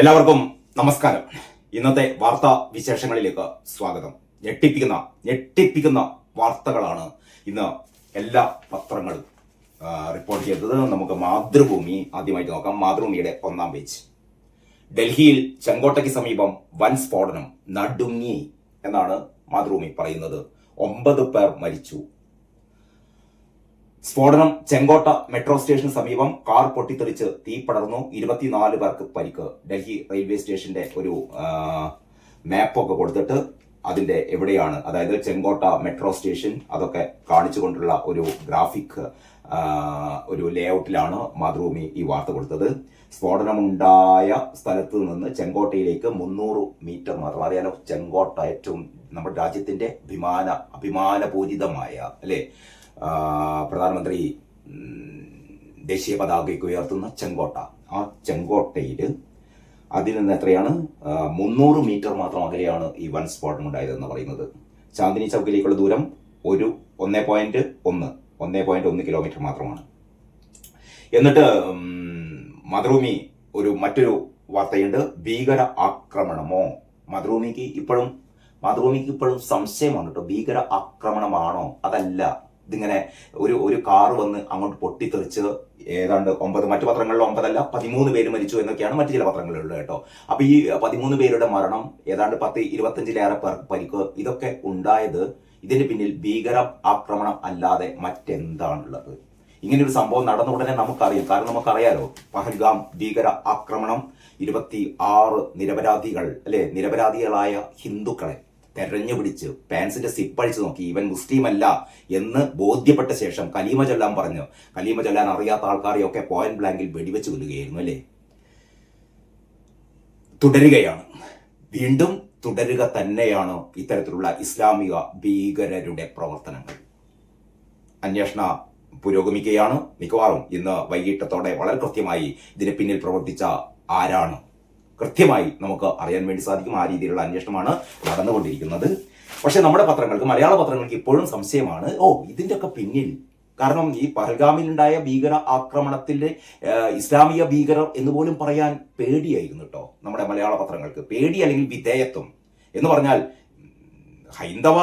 എല്ലാവർക്കും നമസ്കാരം. ഇന്നത്തെ വാർത്താ വിശേഷങ്ങളിലേക്ക് സ്വാഗതം. ഞെട്ടിപ്പിക്കുന്ന വാർത്തകളാണ് ഇന്ന് എല്ലാ പത്രങ്ങളും റിപ്പോർട്ട് ചെയ്തത്. നമുക്ക് മാതൃഭൂമി ആദ്യമായിട്ട് നോക്കാം. മാതൃഭൂമിയുടെ 1-ാം പേജ്. ഡൽഹിയിൽ ചെങ്കോട്ടയ്ക്ക് സമീപം വൻ സ്ഫോടനം, നടുങ്ങി എന്നാണ് മാതൃഭൂമി പറയുന്നത്. 9 പേർ മരിച്ചു. സ്ഫോടനം ചെങ്കോട്ട മെട്രോ സ്റ്റേഷന് സമീപം. കാർ പൊട്ടിത്തെറിച്ച് തീ പടർന്നു. 24 പേർക്ക് പരിക്ക്. ഡൽഹി റെയിൽവേ സ്റ്റേഷന്റെ ഒരു മാപ്പൊക്കെ കൊടുത്തിട്ട് അതിന്റെ എവിടെയാണ്, അതായത് ചെങ്കോട്ട മെട്രോ സ്റ്റേഷൻ അതൊക്കെ കാണിച്ചുകൊണ്ടുള്ള ഒരു ഗ്രാഫിക് ഒരു ലേഔട്ടിലാണ് മാതൃഭൂമി ഈ വാർത്ത കൊടുത്തത്. സ്ഫോടനമുണ്ടായ സ്ഥലത്ത് നിന്ന് ചെങ്കോട്ടയിലേക്ക് 300 മീറ്റർ മാത്രം. അറിയാലോ, ചെങ്കോട്ട ഏറ്റവും നമ്മുടെ രാജ്യത്തിന്റെ അഭിമാനപൂരിതമായ അല്ലെ, പ്രധാനമന്ത്രി ദേശീയ പതാകയ്ക്ക് ഉയർത്തുന്ന ചെങ്കോട്ട. ആ ചെങ്കോട്ടയിൽ അതിൽ നിന്ന് എത്രയാണ്, 300 മീറ്റർ മാത്രം അകലെയാണ് ഈ വൻ സ്ഫോടനം ഉണ്ടായതെന്ന് പറയുന്നത്. ചാന്ദിനി ചൗക്കിലേക്കുള്ള ദൂരം 1.1 കിലോമീറ്റർ മാത്രമാണ്. എന്നിട്ട് മാതൃഭൂമി മറ്റൊരു വാർത്തയുണ്ട്. ഭീകര ആക്രമണമോ? മാതൃഭൂമിക്ക് ഇപ്പോഴും സംശയമാണ് കേട്ടോ. ഭീകര ആക്രമണമാണോ അതല്ല, ഇതിങ്ങനെ ഒരു കാറ് വന്ന് അങ്ങോട്ട് പൊട്ടിത്തെറിച്ച് ഏതാണ്ട് 9, മറ്റു പത്രങ്ങളിൽ 9 അല്ല 13 പേര് മരിച്ചു എന്നൊക്കെയാണ് മറ്റു ചില പത്രങ്ങളിലുള്ളത് കേട്ടോ. അപ്പൊ ഈ 13 പേരുടെ മരണം, ഏതാണ്ട് 10-25-ലേറെ പേർക്ക് പരിക്ക്, ഇതൊക്കെ ഉണ്ടായത് ഇതിന് പിന്നിൽ ഭീകര ആക്രമണം അല്ലാതെ മറ്റെന്താണുള്ളത്? ഇങ്ങനൊരു സംഭവം നടന്ന ഉടനെ നമുക്കറിയാം. കാരണം നമുക്കറിയാലോ, പഹൽഗാം ഭീകര ആക്രമണം, 26 നിരപരാധികളായ ഹിന്ദുക്കളെ തെരഞ്ഞു പിടിച്ച് പാൻസിന്റെ സിപ്പഴിച്ച് നോക്കി. ഇവൻ മുസ്ലിം അല്ല എന്ന് ബോധ്യപ്പെട്ട ശേഷം കലീമ ചൊല്ലാൻ അറിയാത്ത ആൾക്കാരെയൊക്കെ പോയിന്റ് ബ്ലാങ്കിൽ വെടിവെച്ച് കൊല്ലുകയായിരുന്നു അല്ലേ. തുടരുകയാണ്, വീണ്ടും തുടരുക തന്നെയാണ് ഇത്തരത്തിലുള്ള ഇസ്ലാമിക ഭീകരരുടെ പ്രവർത്തനങ്ങൾ. അന്വേഷണം പുരോഗമിക്കുകയാണ്. മിക്കവാറും ഇന്ന് വൈകിട്ടത്തോടെ വളരെ കൃത്യമായി ഇതിന് പിന്നിൽ പ്രവർത്തിച്ച ആരാണ് കൃത്യമായി നമുക്ക് അറിയാൻ വേണ്ടി സാധിക്കും. ആ രീതിയിലുള്ള അന്വേഷണമാണ് നടന്നുകൊണ്ടിരിക്കുന്നത്. പക്ഷെ നമ്മുടെ മലയാള പത്രങ്ങൾക്ക് ഇപ്പോഴും സംശയമാണ്, ഇതിന്റെ ഒക്കെ പിന്നിൽ. കാരണം ഈ പഹൽഗാമിലുണ്ടായ ഭീകര ആക്രമണത്തിന്റെ ഇസ്ലാമിക ഭീകരർ എന്ന് പോലും പറയാൻ പേടിയായിരുന്നു കേട്ടോ നമ്മുടെ മലയാള പത്രങ്ങൾക്ക്. പേടി അല്ലെങ്കിൽ വിധേയത്വം എന്ന് പറഞ്ഞാൽ ഹൈന്ദവ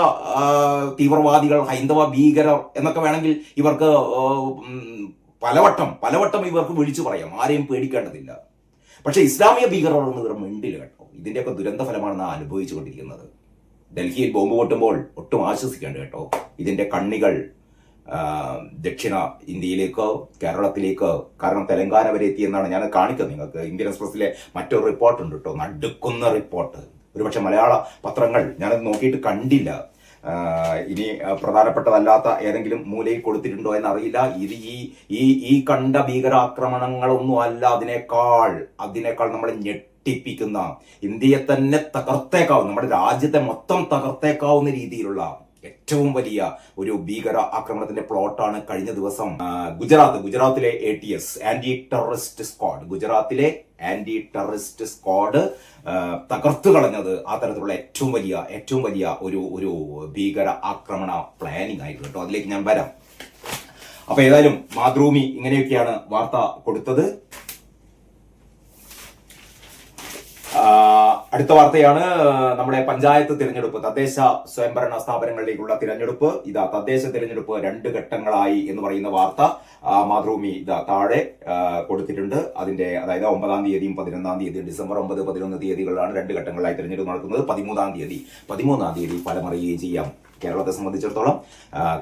തീവ്രവാദികൾ, ഹൈന്ദവ ഭീകരർ എന്നൊക്കെ വേണമെങ്കിൽ ഇവർക്ക് പലവട്ടം ഇവർക്ക് വിളിച്ചു പറയാം. ആരെയും പേടിക്കേണ്ടതില്ല. പക്ഷെ ഇസ്ലാമിക ഭീകരർ എന്ന് ഇവർ മിണ്ടില്ല കേട്ടോ. ഇതിന്റെയൊക്കെ ദുരന്ത ഫലമാണ് നാം അനുഭവിച്ചുകൊണ്ടിരിക്കുന്നത്. ഡൽഹിയിൽ ബോംബ് പൊട്ടുമ്പോൾ ഒട്ടും ആശ്വസിക്കേണ്ട കേട്ടോ. ഇതിന്റെ കണ്ണികൾ ദക്ഷിണ ഇന്ത്യയിലേക്ക്, കേരളത്തിലേക്ക്, കാരണം തെലങ്കാന വരെ എത്തിയെന്നാണ് ഞാൻ കാണിക്കുന്നത് നിങ്ങൾക്ക്. ഇന്ത്യൻ എക്സ്പ്രസിലെ മറ്റൊരു റിപ്പോർട്ടുണ്ട് കേട്ടോ, നടുക്കുന്ന റിപ്പോർട്ട്. ഒരുപക്ഷെ മലയാള പത്രങ്ങൾ ഞാനത് നോക്കിയിട്ട് കണ്ടില്ല. ഇനി പ്രധാനപ്പെട്ടതല്ലാത്ത ഏതെങ്കിലും മൂലയിൽ കൊടുത്തിട്ടുണ്ടോ എന്നറിയില്ല. ഇത് ഈ കണ്ട ഭീകരാക്രമണങ്ങളൊന്നും അല്ല. അതിനേക്കാൾ നമ്മളെ ഞെട്ടിപ്പിക്കുന്ന, ഇന്ത്യയെ തന്നെ തകർത്തേക്കാവുന്ന, നമ്മുടെ രാജ്യത്തെ മൊത്തം തകർത്തേക്കാവുന്ന രീതിയിലുള്ള ഏറ്റവും വലിയ ഒരു ഭീകര ആക്രമണത്തിന്റെ പ്ലോട്ടാണ് കഴിഞ്ഞ ദിവസം ഗുജറാത്തിലെ ATS, ആന്റി ടെററിസ്റ്റ് സ്ക്വാഡ് തകർത്തു കളഞ്ഞത്. ആ തരത്തിലുള്ള ഏറ്റവും വലിയ ഒരു ഭീകര ആക്രമണ പ്ലാനിങ് ആയിരുന്നു കേട്ടോ. അതിലേക്ക് ഞാൻ വരാം. അപ്പൊ ഏതായാലും മാതൃഭൂമി ഇങ്ങനെയൊക്കെയാണ് വാർത്ത കൊടുത്തത്. അടുത്ത വാർത്തയാണ് നമ്മുടെ പഞ്ചായത്ത് തിരഞ്ഞെടുപ്പ്, തദ്ദേശ സ്വയംഭരണ സ്ഥാപനങ്ങളിലേക്കുള്ള തിരഞ്ഞെടുപ്പ്. തദ്ദേശ തിരഞ്ഞെടുപ്പ് 2 ഘട്ടങ്ങളായി എന്ന് പറയുന്ന വാർത്ത മാതൃഭൂമി താഴെ കൊടുത്തിട്ടുണ്ട്. അതിന്റെ അതായത് 9-ാം തീയതിയും 11-ാം തീയതിയും, ഡിസംബർ 9, 11 തീയതികളിലാണ് 2 ഘട്ടങ്ങളായി തിരഞ്ഞെടുപ്പ് നടക്കുന്നത്. 13-ാം തീയതി ഫലമറിയുകയും ചെയ്യാം. കേരളത്തെ സംബന്ധിച്ചിടത്തോളം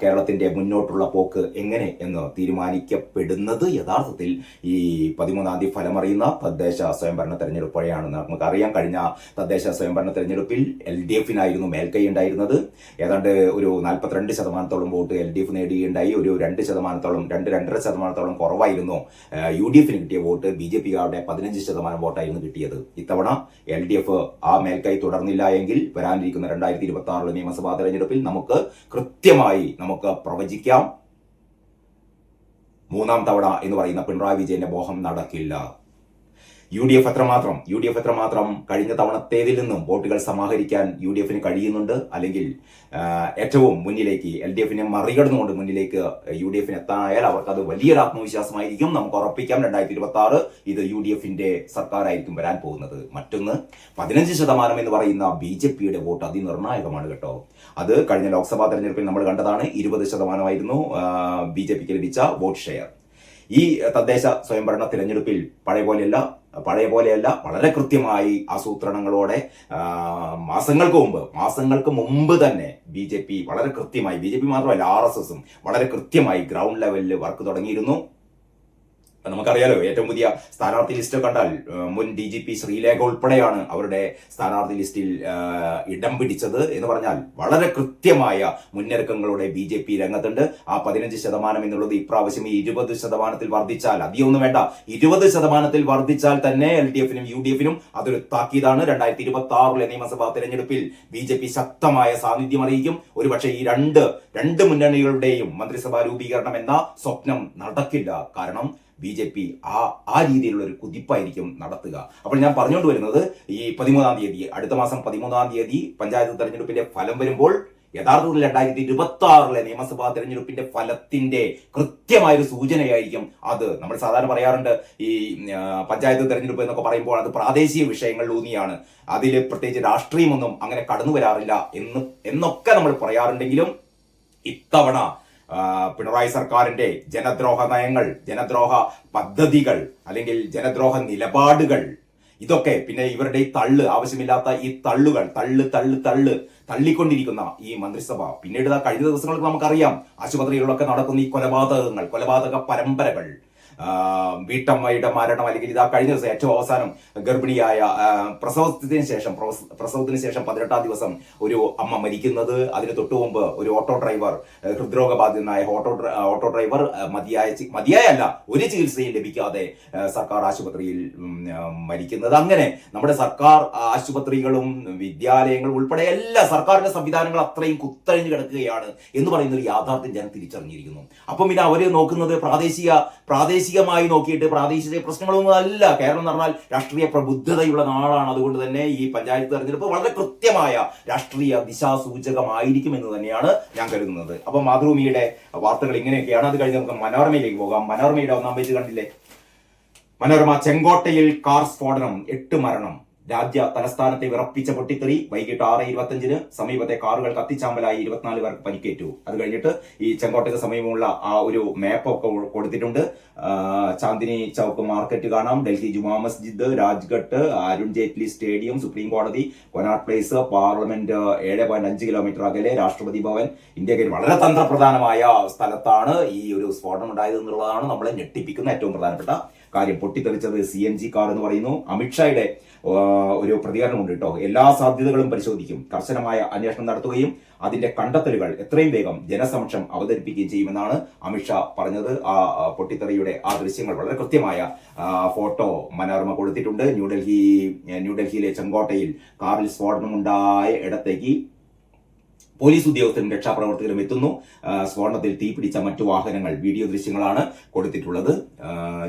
കേരളത്തിന്റെ മുന്നോട്ടുള്ള പോക്ക് എങ്ങനെ എന്ന് തീരുമാനിക്കപ്പെടുന്നത് യഥാർത്ഥത്തിൽ ഈ 13-ാം തീയതി ഫലമറിയുന്ന തദ്ദേശ സ്വയംഭരണ തെരഞ്ഞെടുപ്പ് വഴിയാണെന്ന് നമുക്കറിയാം. കഴിഞ്ഞ തദ്ദേശ സ്വയംഭരണ തെരഞ്ഞെടുപ്പിൽ LDF-നായിരുന്നു മേൽക്കൈ ഉണ്ടായിരുന്നത്. ഏതാണ്ട് ഒരു 42% വോട്ട് LDF നേടുകയുണ്ടായി. ഒരു 2%-2.5% കുറവായിരുന്നു UDF-ന് കിട്ടിയ വോട്ട്. BJP-യുടെ 15% വോട്ടായിരുന്നു കിട്ടിയത്. ഇത്തവണ LDF ആ മേൽക്കൈ തുടർന്നില്ല എങ്കിൽ വരാനിരിക്കുന്ന 2026 നിയമസഭാ തെരഞ്ഞെടുപ്പിൽ നമുക്ക് കൃത്യമായി പ്രവചിക്കാം, 3-ാം തവണ എന്ന് പറയുന്ന പിണറായി വിജയന്റെ മോഹം നടക്കില്ല. യു ഡി എഫ് എത്രമാത്രം കഴിഞ്ഞ തവണത്തേതിൽ നിന്നും വോട്ടുകൾ സമാഹരിക്കാൻ യു ഡി എഫിന് കഴിയുന്നുണ്ട്, അല്ലെങ്കിൽ ഏറ്റവും മുന്നിലേക്ക് LDFനെ മറികടന്നുകൊണ്ട് മുന്നിലേക്ക് യു ഡി എഫിന് എത്താനായാൽ അവർക്കത് വലിയൊരു ആത്മവിശ്വാസമായിരിക്കും. നമുക്ക് ഉറപ്പിക്കാം 2026 ഇത് യു ഡി എഫിന്റെ സർക്കാരായിരിക്കും വരാൻ പോകുന്നത്. മറ്റൊന്ന് 15% എന്ന് പറയുന്ന BJPയുടെ വോട്ട് അതിനിർണായകമാണ് കേട്ടോ. അത് കഴിഞ്ഞ ലോക്സഭാ തെരഞ്ഞെടുപ്പിൽ നമ്മൾ കണ്ടതാണ്. 20% BJPക്ക് ലഭിച്ച വോട്ട് ഷെയർ. ഈ തദ്ദേശ സ്വയംഭരണ തിരഞ്ഞെടുപ്പിൽ പഴയ പോലെയല്ല വളരെ കൃത്യമായി ആസൂത്രണങ്ങളോടെ മാസങ്ങൾക്ക് മുമ്പ് തന്നെ BJP വളരെ കൃത്യമായി, BJP മാത്രമല്ല RSSും വളരെ കൃത്യമായി ഗ്രൗണ്ട് ലെവലിൽ വർക്ക് തുടങ്ങിയിരുന്നു. നമുക്കറിയാലോ, ഏറ്റവും പുതിയ സ്ഥാനാർത്ഥി ലിസ്റ്റ് കണ്ടാൽ മുൻ DGP ശ്രീലേഖ ഉൾപ്പെടെയാണ് അവരുടെ സ്ഥാനാർത്ഥി ലിസ്റ്റിൽ ഇടം പിടിച്ചത് എന്ന് പറഞ്ഞാൽ വളരെ കൃത്യമായ മുന്നൊരുക്കങ്ങളോടെ BJP രംഗത്തുണ്ട്. ആ 15% എന്നുള്ളത് ഇപ്രാവശ്യം 20% വർദ്ധിച്ചാൽ, അധികമൊന്നും വേണ്ട, 20% വർദ്ധിച്ചാൽ തന്നെ LDFനും UDFനും അതൊരു താക്കീതാണ്. 2026 നിയമസഭാ തെരഞ്ഞെടുപ്പിൽ BJP ശക്തമായ സാന്നിധ്യം അറിയിക്കും. ഒരുപക്ഷെ ഈ രണ്ട് മുന്നണികളുടെയും മന്ത്രിസഭാ രൂപീകരണം എന്ന സ്വപ്നം നടക്കില്ല. കാരണം BJP ആ രീതിയിലുള്ള ഒരു കുതിപ്പായിരിക്കും നടത്തുക. അപ്പോൾ ഞാൻ പറഞ്ഞുകൊണ്ട് വരുന്നത്, ഈ 13-ാം തീയതി, അടുത്ത മാസം 13-ാം തീയതി പഞ്ചായത്ത് തെരഞ്ഞെടുപ്പിന്റെ ഫലം വരുമ്പോൾ യഥാർത്ഥത്തിൽ 2026 നിയമസഭാ തെരഞ്ഞെടുപ്പിന്റെ ഫലത്തിന്റെ കൃത്യമായൊരു സൂചനയായിരിക്കും അത്. നമ്മൾ സാധാരണ പറയാറുണ്ട്, ഈ പഞ്ചായത്ത് തെരഞ്ഞെടുപ്പ് എന്നൊക്കെ പറയുമ്പോൾ അത് പ്രാദേശിക വിഷയങ്ങളിലൂന്നിയാണ്, അതിൽ പ്രത്യേകിച്ച് രാഷ്ട്രീയമൊന്നും അങ്ങനെ കടന്നു വരാറില്ല എന്നൊക്കെ നമ്മൾ പറയാറുണ്ടെങ്കിലും ഇത്തവണ പിണറായി സർക്കാരിന്റെ ജനദ്രോഹ നയങ്ങൾ, ജനദ്രോഹ പദ്ധതികൾ, അല്ലെങ്കിൽ ജനദ്രോഹ നിലപാടുകൾ, ഇതൊക്കെ, പിന്നെ ഇവരുടെ ഈ ആവശ്യമില്ലാത്ത ഈ തള്ളിക്കൊണ്ടിരിക്കുന്ന ഈ മന്ത്രിസഭ, പിന്നീട് കഴിഞ്ഞ ദിവസങ്ങൾക്ക് നമുക്കറിയാം ആശുപത്രികളിലൊക്കെ നടക്കുന്ന ഈ കൊലപാതക പരമ്പരകൾ, വീട്ടമ്മയുടെ മരണം, അല്ലെങ്കിൽ ഇതാ കഴിഞ്ഞ ദിവസം ഏറ്റവും അവസാനം ഗർഭിണിയായ പ്രസവത്തിന് ശേഷം 18-ാം ദിവസം ഒരു അമ്മ മരിക്കുന്നത്, അതിന് തൊട്ടു മുമ്പ് ഒരു ഓട്ടോ ഡ്രൈവർ, ഹൃദ്രോഗബാധിതനായ ഓട്ടോ ഡ്രൈവർ മതിയായല്ല ഒരു ചികിത്സയും ലഭിക്കാതെ സർക്കാർ ആശുപത്രിയിൽ മരിക്കുന്നത്. അങ്ങനെ നമ്മുടെ സർക്കാർ ആശുപത്രികളും വിദ്യാലയങ്ങളും ഉൾപ്പെടെ എല്ലാ സർക്കാരിന്റെ സംവിധാനങ്ങൾ അത്രയും കുത്തഴിഞ്ഞു കിടക്കുകയാണ് എന്ന് പറയുന്ന ഒരു യാഥാർത്ഥ്യം ജനം തിരിച്ചറിഞ്ഞിരിക്കുന്നു. അപ്പം പിന്നെ അവര് നോക്കുന്നത് പ്രാദേശികമായി നോക്കിയിട്ട് പ്രാദേശിക പ്രശ്നങ്ങളൊന്നും അല്ല. കേരളം എന്ന് പറഞ്ഞാൽ രാഷ്ട്രീയ പ്രബുദ്ധതയുള്ള നാടാണ്. അതുകൊണ്ട് തന്നെ ഈ പഞ്ചായത്ത് തെരഞ്ഞെടുപ്പ് വളരെ കൃത്യമായ രാഷ്ട്രീയ ദിശാസൂചകമായിരിക്കും എന്ന് തന്നെയാണ് ഞാൻ കരുതുന്നത്. അപ്പൊ മാതൃഭൂമിയുടെ വാർത്തകൾ ഇങ്ങനെയൊക്കെയാണ്. അത് കഴിഞ്ഞ് നമുക്ക് മനോരമയിലേക്ക് പോകാം. മനോരമയുടെ 1-ാം പേജ് കണ്ടില്ലേ? മനോരമ, ചെങ്കോട്ടയിൽ കാർ സ്ഫോടനം, 8 മരണം, രാജ്യ തലസ്ഥാനത്തെ വിറപ്പിച്ച പൊട്ടിത്തെറി, വൈകിട്ട് 6:25 സമീപത്തെ കാറുകൾ കത്തിച്ചാമ്പലായി, 24 പേർക്ക് പരിക്കേറ്റു. അത് കഴിഞ്ഞിട്ട് ഈ ചെങ്കോട്ടയ്ക്ക് സമീപമുള്ള ആ ഒരു മാപ്പൊക്കെ കൊടുത്തിട്ടുണ്ട്. ചാന്ദിനി ചൗക്ക് മാർക്കറ്റ് കാണാം, ഡൽഹി ജുമാ മസ്ജിദ്, രാജ്ഘട്ട്, അരുൺ ജെയ്റ്റ്ലി സ്റ്റേഡിയം, സുപ്രീം കോടതി, കൊനാട്ട് പ്ലേസ്, പാർലമെന്റ് 7.5 കിലോമീറ്റർ അകലെ, രാഷ്ട്രപതി ഭവൻ, ഇന്ത്യ ഗേറ്റ്. വളരെ തന്ത്രപ്രധാനമായ സ്ഥലത്താണ് ഈ ഒരു സ്ഫോടനം ഉണ്ടായത് എന്നുള്ളതാണ് നമ്മളെ ഞെട്ടിപ്പിക്കുന്ന ഏറ്റവും പ്രധാനപ്പെട്ട കാര്യം. പൊട്ടിത്തെറിച്ചത് CNG കാർ എന്ന് പറയുന്നു. അമിത്ഷായുടെ ഒരു പ്രതികരണമുണ്ട് കേട്ടോ. എല്ലാ സാധ്യതകളും പരിശോധിക്കും, കർശനമായ അന്വേഷണം നടത്തുകയും അതിന്റെ കണ്ടെത്തലുകൾ എത്രയും വേഗം ജനസമക്ഷം അവതരിപ്പിക്കുകയും ചെയ്യുമെന്നാണ് അമിത്ഷാ പറഞ്ഞത്. ആ പൊട്ടിത്തെറിയുടെ ആ ദൃശ്യങ്ങൾ, വളരെ കൃത്യമായ ഫോട്ടോ മനോരമ കൊടുത്തിട്ടുണ്ട്. ന്യൂഡൽഹിയിലെ ചെങ്കോട്ടയിൽ കാറിൽ സ്ഫോടനമുണ്ടായ ഇടത്തേക്ക് പോലീസ് ഉദ്യോഗസ്ഥരും രക്ഷാപ്രവർത്തകരും എത്തുന്നു. സ്ഫോടനത്തിൽ തീപിടിച്ച മറ്റു വാഹനങ്ങൾ, വീഡിയോ ദൃശ്യങ്ങളാണ് കൊടുത്തിട്ടുള്ളത്.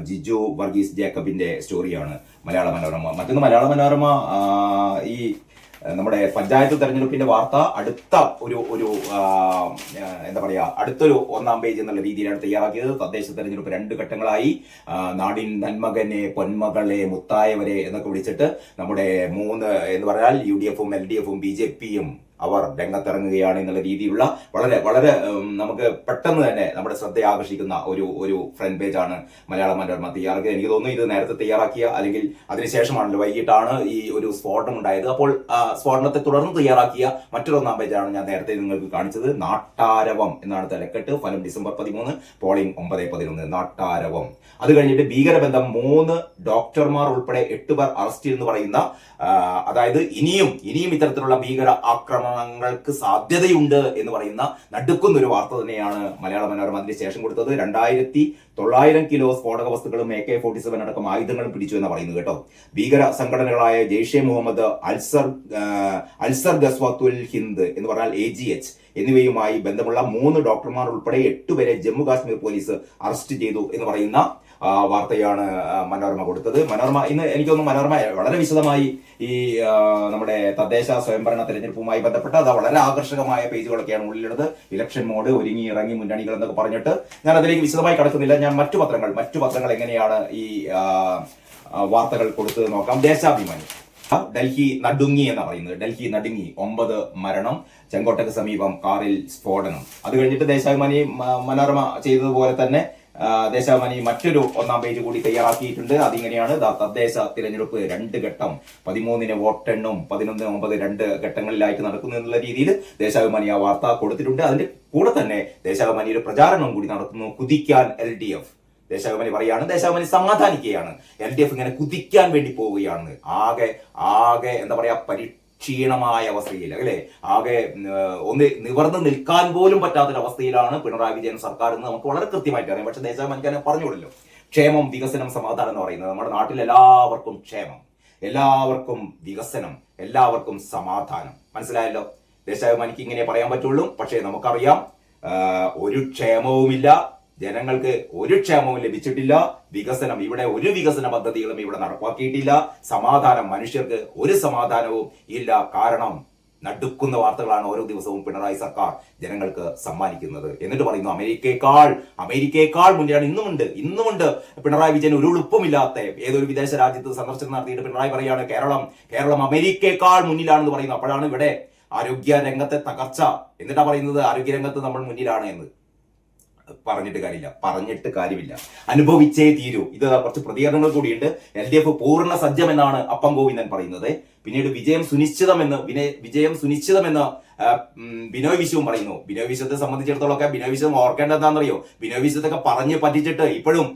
ജിജു വർഗീസ് ജേക്കബിന്റെ സ്റ്റോറിയാണ് മലയാള മനോരമ. മറ്റൊന്ന് മലയാള മനോരമ ഈ നമ്മുടെ പഞ്ചായത്ത് തെരഞ്ഞെടുപ്പിന്റെ വാർത്ത അടുത്ത അടുത്തൊരു 1-ാം പേജ് എന്നുള്ള രീതിയിലാണ് തയ്യാറാക്കിയത്. തദ്ദേശ തെരഞ്ഞെടുപ്പ് 2 ഘട്ടങ്ങളായി, നാടിൻ നന്മകനെ, പൊന്മകളെ, മുത്തായവരെ എന്നൊക്കെ വിളിച്ചിട്ട് നമ്മുടെ 3 എന്ന് പറഞ്ഞാൽ UDFും LDFും BJPയും അവർ രംഗത്തിറങ്ങുകയാണ് എന്നുള്ള രീതിയിലുള്ള വളരെ വളരെ നമുക്ക് പെട്ടെന്ന് തന്നെ നമ്മുടെ ശ്രദ്ധ ആകർഷിക്കുന്ന ഒരു ഫ്രണ്ട് പേജാണ് മലയാള മനോരമ തയ്യാറാക്കിയത്. എനിക്ക് തോന്നുന്നു ഇത് നേരത്തെ തയ്യാറാക്കിയ, അല്ലെങ്കിൽ അതിനുശേഷമാണല്ലോ, വൈകിട്ടാണ് ഈ ഒരു സ്ഫോടനം ഉണ്ടായത്. അപ്പോൾ സ്ഫോടനത്തെ തുടർന്ന് തയ്യാറാക്കിയ മറ്റൊരു 1-ാം പേജാണ് ഞാൻ നേരത്തെ നിങ്ങൾക്ക് കാണിച്ചത്. നാട്ടാരവം എന്നാണ് തലക്കെട്ട്. ഫലം ഡിസംബർ 13, പോളിംഗ് 9-11. നാട്ടാരവം. അത് കഴിഞ്ഞിട്ട് ഭീകരബന്ധം, 3 ഡോക്ടർമാർ ഉൾപ്പെടെ 8 പേർ അറസ്റ്റ് എന്ന് പറയുന്ന, അതായത് ഇനിയും ഇത്തരത്തിലുള്ള ഭീകര ആക്രമണങ്ങൾക്ക് സാധ്യതയുണ്ട് എന്ന് പറയുന്ന നടുക്കുന്ന ഒരു വാർത്ത തന്നെയാണ് മലയാള മനോരമ അതിന് ശേഷം കൊടുത്തത്. 2900 കിലോ സ്ഫോടക വസ്തുക്കളും AK-47 അടക്കം ആയുധങ്ങളും പിടിച്ചു എന്ന് പറയുന്നു കേട്ടോ. ഭീകര സംഘടനകളായ ജെയ്ഷെ മുഹമ്മദ്, അൽസർ ഗസ്വത്തുൽ ഹിന്ദ് എന്ന് പറഞ്ഞാൽ AGH എന്നിവയുമായി ബന്ധമുള്ള 3 ഡോക്ടർമാർ ഉൾപ്പെടെ 8 പേരെ ജമ്മു കാശ്മീർ പോലീസ് അറസ്റ്റ് ചെയ്തു എന്ന് പറയുന്ന വാർത്തയാണ് മനോരമ കൊടുത്തത്. മനോരമ ഇന്ന് എനിക്കൊന്ന് മനോരമ വളരെ വിശദമായി ഈ നമ്മുടെ തദ്ദേശ സ്വയംഭരണ തെരഞ്ഞെടുപ്പുമായി ബന്ധപ്പെട്ട് അത് വളരെ ആകർഷകമായ പേജുകളൊക്കെയാണ് ഉള്ളിലുള്ളത്. ഇലക്ഷൻ മോഡ്, ഒരുങ്ങി ഇറങ്ങി മുന്നണികൾ എന്നൊക്കെ പറഞ്ഞിട്ട് ഞാൻ അതിലേക്ക് വിശദമായി കടക്കുന്നില്ല. ഞാൻ മറ്റു പത്രങ്ങൾ എങ്ങനെയാണ് ഈ വാർത്തകൾ കൊടുത്തത് നോക്കാം. ദേശാഭിമാനി ഡൽഹി നടുങ്ങി എന്ന് പറയുന്നത്. ഡൽഹി നടുങ്ങി, 9 മരണം, ചെങ്കോട്ടയ്ക്ക് സമീപം കാറിൽ സ്ഫോടനം. അത് കഴിഞ്ഞിട്ട് ദേശാഭിമാനി മനോരമ ചെയ്തതുപോലെ തന്നെ ദേശാഭിമാനി മറ്റൊരു 1-ാം പേജ് കൂടി തയ്യാറാക്കിയിട്ടുണ്ട്. അതിങ്ങനെയാണ്: തദ്ദേശ തിരഞ്ഞെടുപ്പ് 2 ഘട്ടം, 13-ന് വോട്ടെണ്ണും 11, 9 2 ഘട്ടങ്ങളിലായിട്ട് നടക്കുന്നു എന്നുള്ള രീതിയിൽ ദേശാഭിമാനി ആ വാർത്ത കൊടുത്തിട്ടുണ്ട്. അതിന്റെ കൂടെ തന്നെ ദേശാഭിമാനി ഒരു പ്രചാരണം കൂടി നടത്തുന്നു. കുതിക്കാൻ LDF. ദേശാഭിമാനി പറയാണ്, ദേശാഭിമാനി സമാധാനിക്കുകയാണ്, LDF ഇങ്ങനെ കുതിക്കാൻ വേണ്ടി പോവുകയാണ്. ആകെ എന്താ പറയാ, ക്ഷീണമായ അവസ്ഥയിൽ, അല്ലെ, ആകെ ഒന്ന് നിവർന്ന് നിൽക്കാൻ പോലും പറ്റാത്തൊരവസ്ഥയിലാണ് പിണറായി വിജയൻ സർക്കാർ എന്ന് നമുക്ക് വളരെ കൃത്യമായിട്ട് അറിയാം. പക്ഷെ ദേശാഭിമാനിക്കാനെ പറഞ്ഞുള്ളൂ. ക്ഷേമം, വികസനം, സമാധാനം എന്ന് പറയുന്നത് നമ്മുടെ നാട്ടിൽ എല്ലാവർക്കും ക്ഷേമം, എല്ലാവർക്കും വികസനം, എല്ലാവർക്കും സമാധാനം. മനസ്സിലായല്ലോ? ദേശാഭിമാനിക്ക് ഇങ്ങനെ പറയാൻ പറ്റുള്ളൂ. പക്ഷേ നമുക്കറിയാം ഒരു ക്ഷേമവുമില്ല, ജനങ്ങൾക്ക് ഒരു ക്ഷേമവും ലഭിച്ചിട്ടില്ല. വികസനം, ഇവിടെ ഒരു വികസന പദ്ധതികളും ഇവിടെ നടപ്പാക്കിയിട്ടില്ല. സമാധാനം, മനുഷ്യർക്ക് ഒരു സമാധാനവും ഇല്ല. കാരണം നടുക്കുന്ന വാർത്തകളാണ് ഓരോ ദിവസവും പിണറായി സർക്കാർ ജനങ്ങൾക്ക് സമ്മാനിക്കുന്നത്. എന്നിട്ട് പറയുന്നു അമേരിക്കയെക്കാൾ മുന്നിലാണ്. ഇന്നുമുണ്ട് പിണറായി വിജയൻ ഒരു ഉളുപ്പുമില്ലാത്ത ഏതൊരു വിദേശ രാജ്യത്ത് സന്ദർശനം നടത്തിയിട്ട് പിണറായി പറയാണ് കേരളം അമേരിക്കയെക്കാൾ മുന്നിലാണെന്ന് പറയുന്നു. അപ്പോഴാണ് ഇവിടെ ആരോഗ്യ രംഗത്തെ തകർച്ച. എന്നിട്ടാ പറയുന്നത് ആരോഗ്യരംഗത്ത് നമ്മൾ മുന്നിലാണ് എന്ന്. പറഞ്ഞിട്ട് കാര്യമില്ല, അനുഭവിച്ചേ തീരൂ. ഇത് കുറച്ച് പ്രതികരണങ്ങൾ കൂടിയുണ്ട്. LDF പൂർണ്ണ സജ്ജമെന്നാണ് അപ്പം ഗോവിന്ദൻ പറയുന്നത്. പിന്നീട് വിജയം സുനിശ്ചിതമെന്ന് ബിനോയ് വിശ്വം പറയുന്നു. ബിനോയ് വിശ്വത്തെ സംബന്ധിച്ചിടത്തോളം ബിനോയ് വിശ്വം ഓർക്കേണ്ടത് എന്താണെന്നറിയോ? ബിനോയ് വിശ്വത്തൊക്കെ പറഞ്ഞ് പറ്റിച്ചിട്ട് ഇപ്പോഴും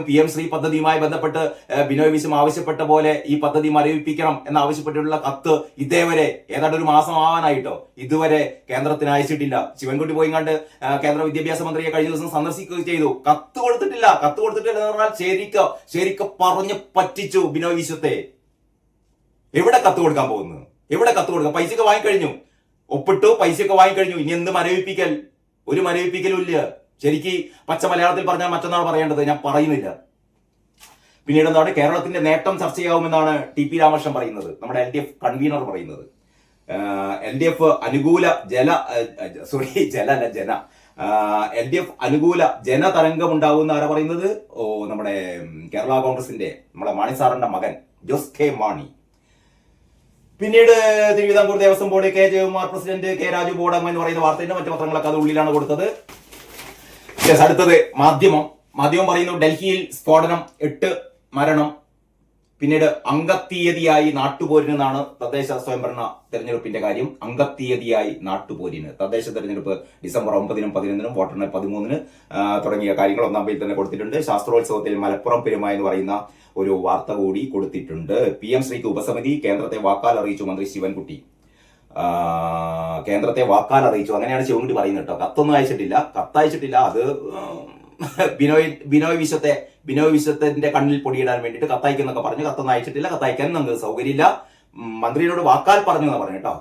PM ശ്രീ പദ്ധതിയുമായി ബന്ധപ്പെട്ട് ബിനോയ് വിശ്വം ആവശ്യപ്പെട്ട പോലെ ഈ പദ്ധതി മരവിപ്പിക്കണം എന്നാവശ്യപ്പെട്ടിട്ടുള്ള കത്ത് ഇതേവരെ ഏതാണ്ട് ഒരു മാസം ആവാനായിട്ടോ ഇതുവരെ കേന്ദ്രത്തിന് അയച്ചിട്ടില്ല. ശിവൻകുട്ടി പോയി കണ്ട് കേന്ദ്ര വിദ്യാഭ്യാസ മന്ത്രിയെ കഴിഞ്ഞ ദിവസം സന്ദർശിക്കുകയും ചെയ്തു. കത്ത് കൊടുത്തിട്ടില്ല എന്ന് പറഞ്ഞാൽ ശരിക്കും പറഞ്ഞു പറ്റിച്ചു ബിനോയ് വിശ്വത്തെ. എവിടെ കത്ത് കൊടുക്കാൻ പോകുന്നത്? പൈസയൊക്കെ വാങ്ങിക്കഴിഞ്ഞു, ഒപ്പിട്ടു, പൈസയൊക്കെ വാങ്ങിക്കഴിഞ്ഞു. ഇനി എന്ത് മരവിപ്പിക്കൽ? ഒരു മരവിപ്പിക്കലും ഇല്ല. ശരിക്ക് പച്ച മലയാളത്തിൽ പറഞ്ഞാൽ മറ്റൊന്നാണ് പറയേണ്ടത്, ഞാൻ പറയുന്നില്ല. പിന്നീട് എന്താണ്, കേരളത്തിന്റെ നേട്ടം ചർച്ചയാവുമെന്നാണ് TP രാമകൃഷ്ണൻ പറയുന്നത്, നമ്മുടെ LDF കൺവീനർ പറയുന്നത്. LDF അനുകൂല LDF അനുകൂല ജനതരംഗം ഉണ്ടാവുമെന്ന് ആരാ പറയുന്നത്? നമ്മുടെ കേരള കോൺഗ്രസിന്റെ നമ്മുടെ മാണി സാറിന്റെ മകൻ ജോസ് കെ മാണി. പിന്നീട് Thiruvithamkoor Devaswom board K Jayakumar president, K Raju board എന്ന് പറയുന്ന വാർത്തയുടെ മറ്റു പത്രങ്ങളൊക്കെ അത് ഉള്ളിലാണ് കൊടുത്തത്. അടുത്തത് മാധ്യമം പറയുന്നു ഡൽഹിയിൽ സ്ഫോടനം, 8 മരണം. പിന്നീട് അങ്കത്തീയതിയായി നാട്ടുപോരിനെന്നാണ് തദ്ദേശ സ്വയംഭരണ തെരഞ്ഞെടുപ്പിന്റെ കാര്യം. അങ്കത്തീയതിയായി നാട്ടുപോരിന്. തദ്ദേശ തെരഞ്ഞെടുപ്പ് ഡിസംബർ 9-നും 11-നും, വോട്ടെണ്ണൽ 13-ന് തുടങ്ങിയ കാര്യങ്ങൾ 1-ാം പേജിൽ തന്നെ കൊടുത്തിട്ടുണ്ട്. ശാസ്ത്രോത്സവത്തിൽ മലപ്പുറം പെരുമ എന്ന് പറയുന്ന ഒരു വാർത്ത കൂടി കൊടുത്തിട്ടുണ്ട്. PM ശ്രീക്ക് ഉപസമിതി, കേന്ദ്രത്തെ വാക്കാൽ അറിയിച്ചു മന്ത്രി ശിവൻകുട്ടി. കേന്ദ്രത്തെ വാക്കാൽ അറിയിച്ചു, അങ്ങനെയാണ് ശിവൻകുട്ടി പറയുന്നത് കേട്ടോ. കത്തൊന്നും അയച്ചിട്ടില്ല. അത് ബിനോയ് വിശ്വത്തിന്റെ കണ്ണിൽ പൊടിയിടാൻ വേണ്ടിയിട്ട് കത്തയക്കുന്നൊക്കെ പറഞ്ഞു. കത്തൊന്നും അയച്ചിട്ടില്ല, കത്തയക്കാൻ നമുക്ക് സൗകര്യമില്ല. മന്ത്രിയോട് വാക്കാൽ പറഞ്ഞു എന്ന് പറഞ്ഞു കേട്ടോ.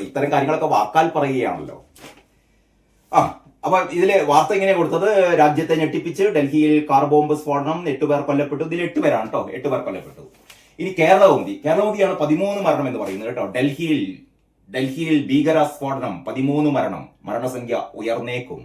ഇത്തരം കാര്യങ്ങളൊക്കെ വാക്കാൽ പറയുകയാണല്ലോ. അപ്പൊ ഇതിലെ വാർത്ത ഇങ്ങനെ കൊടുത്തത്: രാജ്യത്തെ ഞെട്ടിപ്പിച്ച് ഡൽഹിയിൽ കാർ ബോംബ് സ്ഫോടനം, 8 പേർ കൊല്ലപ്പെട്ടു. ഇതിൽ 8 പേരാണ് കേട്ടോ, 8 പേർ കൊല്ലപ്പെട്ടു. ഇനി കേരളകൗമുദിയാണ് 13 മരണം എന്ന് പറയുന്നത് കേട്ടോ. ഡൽഹിയിൽ ഭീകര സ്ഫോടനം, 13 മരണം, മരണസംഖ്യ ഉയർന്നേക്കും.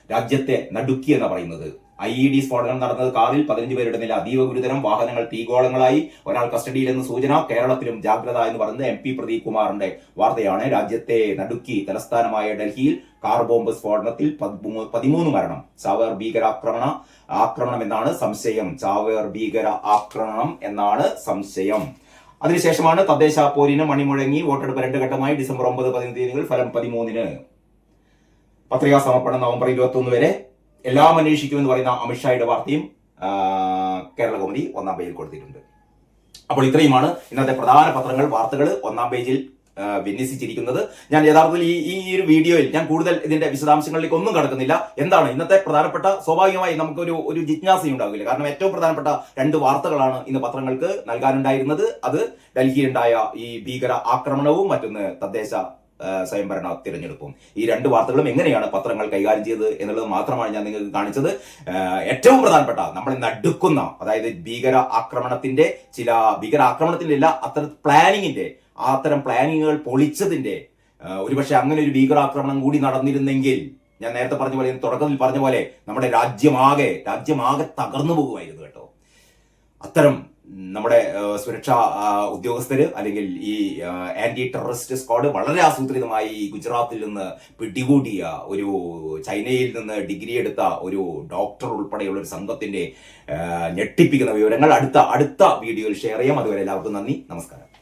രാജ്യത്തെ നടുക്കി എന്ന് പറയുന്നത് IED സ്ഫോടനം നടന്നത് കാറിൽ, 15 പേരുടെ നില അതീവ ഗുരുതരം, വാഹനങ്ങൾ തീഗോളങ്ങളായി, ഒരാൾ കസ്റ്റഡിയിലെന്ന് സൂചന. കേരളത്തിലും ജാഗ്രത എന്ന് പറയുന്നത് MP പ്രദീപ് കുമാറിന്റെ വാർത്തയാണ്. രാജ്യത്തെ നടുക്കി തലസ്ഥാനമായ ഡൽഹിയിൽ കാർ ബോംബ് സ്ഫോടനത്തിൽ 13 മരണം. ചാവേർ ആക്രമണം എന്നാണ് സംശയം. അതിനുശേഷമാണ് തദ്ദേശ പോരിന് മണിമുഴങ്ങി. വോട്ടെടുപ്പ് 2 ഘട്ടമായി. ഡിസംബർ 9, 11 തീയതികൾ, ഫലം 13-ന്. പത്രികാ സമർപ്പണം നവംബർ 21 വരെ. എല്ലാം അന്വേഷിക്കുമെന്ന് പറയുന്ന അമിത്ഷായുടെ വാർത്തയും കേരളകൗമുദി 1-ാം പേജിൽ കൊടുത്തിട്ടുണ്ട്. അപ്പോൾ ഇത്രയുമാണ് ഇന്നത്തെ പ്രധാന വാർത്തകൾ 1-ാം പേജിൽ വിന്യസിച്ചിരിക്കുന്നത്. ഞാൻ യഥാർത്ഥത്തിൽ ഈ ഒരു വീഡിയോയിൽ ഞാൻ കൂടുതൽ ഇതിന്റെ വിശദാംശങ്ങളിലേക്ക് ഒന്നും കടക്കുന്നില്ല. എന്താണ് ഇന്നത്തെ പ്രധാനപ്പെട്ട, സ്വാഭാവികമായി നമുക്കൊരു ജിജ്ഞാസയുണ്ടാവില്ല. കാരണം ഏറ്റവും പ്രധാനപ്പെട്ട 2 വാർത്തകളാണ് ഇന്ന് പത്രങ്ങൾക്ക് നൽകാനുണ്ടായിരുന്നത്. അത് ഡൽഹിയിലുണ്ടായ ഈ ഭീകര ആക്രമണവും, മറ്റൊന്ന് തദ്ദേശ സ്വയംഭരണ തിരഞ്ഞെടുപ്പും. ഈ രണ്ട് വാർത്തകളും എങ്ങനെയാണ് പത്രങ്ങൾ കൈകാര്യം ചെയ്തത് എന്നുള്ളത് മാത്രമാണ് ഞാൻ നിങ്ങൾക്ക് കാണിച്ചത്. ഏറ്റവും പ്രധാനപ്പെട്ട നമ്മളെ നടുക്കുന്ന, അതായത് ഭീകരാക്രമണത്തിന്റെ അത്തരം പ്ലാനിങ്ങുകൾ പൊളിച്ചതിന്റെ, ഒരുപക്ഷെ അങ്ങനെ ഒരു ഭീകരാക്രമണം കൂടി നടന്നിരുന്നെങ്കിൽ ഞാൻ നേരത്തെ പറഞ്ഞ പോലെ, തുടക്കത്തിൽ പറഞ്ഞ പോലെ, നമ്മുടെ രാജ്യമാകെ തകർന്നു പോകുമായിരുന്നു കേട്ടോ. അത്തരം നമ്മുടെ സുരക്ഷാ ഉദ്യോഗസ്ഥര് അല്ലെങ്കിൽ ഈ ആന്റി ടെററിസ്റ്റ് സ്ക്വാഡ് വളരെ ആസൂത്രിതമായി ഗുജറാത്തിൽ നിന്ന് പിടികൂടിയ ഒരു ചൈനയിൽ നിന്ന് ഡിഗ്രി എടുത്ത ഒരു ഡോക്ടർ ഉൾപ്പെടെയുള്ള ഒരു സംഘത്തിന്റെ ഞെട്ടിപ്പിക്കുന്ന വിവരങ്ങൾ അടുത്ത വീഡിയോയിൽ ഷെയർ ചെയ്യാം. അതുവരെ എല്ലാവർക്കും നന്ദി, നമസ്കാരം.